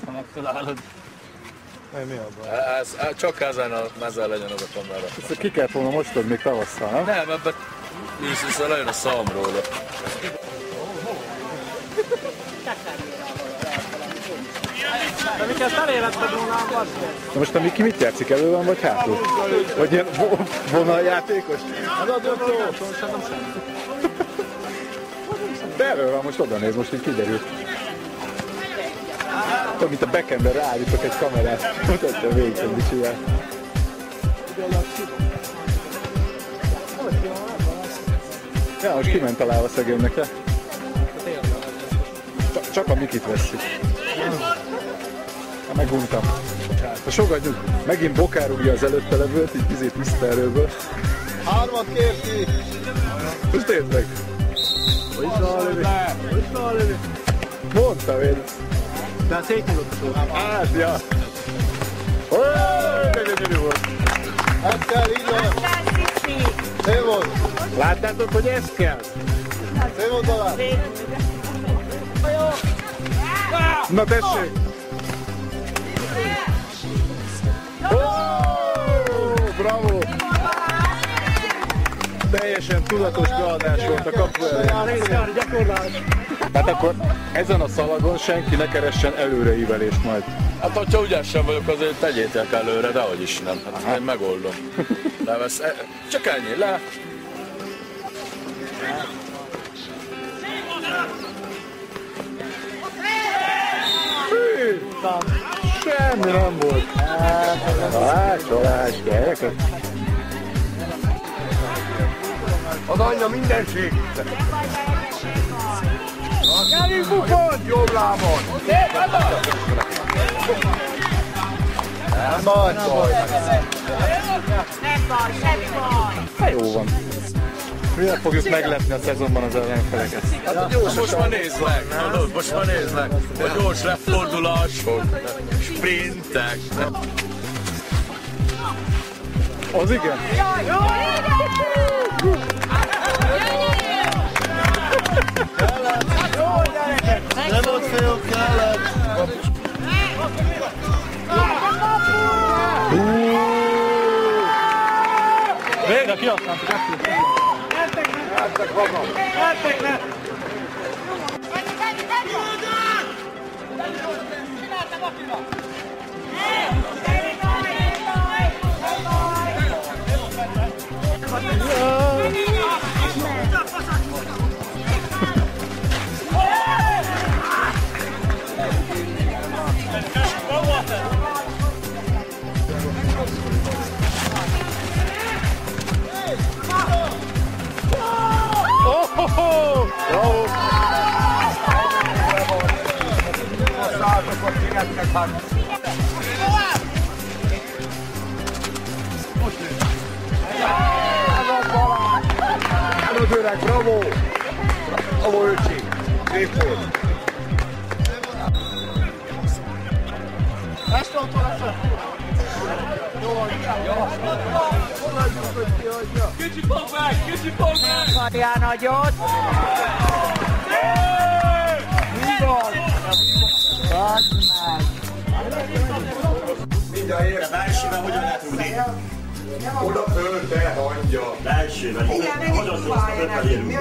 ha megtalálod. Mi a baj? Csak ezen a mezen legyen az a kamera. Ezt ki kellett volna mostod még tavasszal, nem? Nem, ebben vissza lejön a szám róla. De miket eléretted volna a basket? Na most a Miki mit játszik, elő van vagy hátul? Vagy ilyen vonaljátékos? Az a döntő, szerintem semmi. De elő van, most oda néz, most így kiderült. Tudom, mint a backendben ráállítok egy kamerát, mutatja végig, hogy mit csinál. Ja, most kiment alá a szegénynek, le? Csak a Mikit vesszük. Meguntam. Sogadjunk, megint Bokár rúgja az előtte levőt, így izét Miszterről. Hármat kérti! Most érd meg! Visszalövi! Mondtam én! De szétnyugodható. Hát, ja! Nagyon volt! Ez kell, így van! Szép volt! Láttátok, hogy ez kell? Szép volt Balázs! Na tessék! Bravo! Teljesen tudatos beadás volt a kapu elején. Tehát akkor ezen a szalagon senki ne keressen előreívelést majd. Hát hogyha ügyes sem vagyok, azért tegyétek előre, dehogy is nem. Hát én megoldom. Levesz, csak ennyi, le. Semmi nem volt. Csalás, gyerekek. Az anyja mindenség! Gyerünk Bufon! Jobb lábon! Nem baj! Nem baj, semmi baj! Hát jó van. Miért fogjuk meglepni a szezonban az ellenfeleket? Hát gyors, most már nézd meg, tudod, most már nézd meg. A gyors lefordulások, sprintek. Az igen? Nem ott fél, kellett! Végre kihasználtuk ezt. Eltek magam! Eltek le! Öreg, bravo! Bravo, öcsi! Szép volt! Ezt van tovább! Kicsi fog meg! Kicsi fog meg! Adjál nagyot! Mi van? Badd meg! Mindjárt ér! Belsőben hogyan lehet rúgni? Oda föl, te hagyja! Belsőben. Hogyan tudsz befelé rúgni?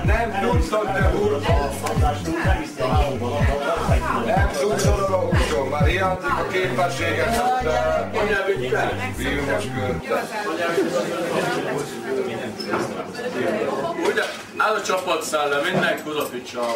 Nem tudszad, te húzol! Nem tudszad oda húzol, már hiányzik a képességet, te... Mondjál, hogy hibás? Vilmos körte. Ugye, áll a csapatszállal, mindenki odafitsa a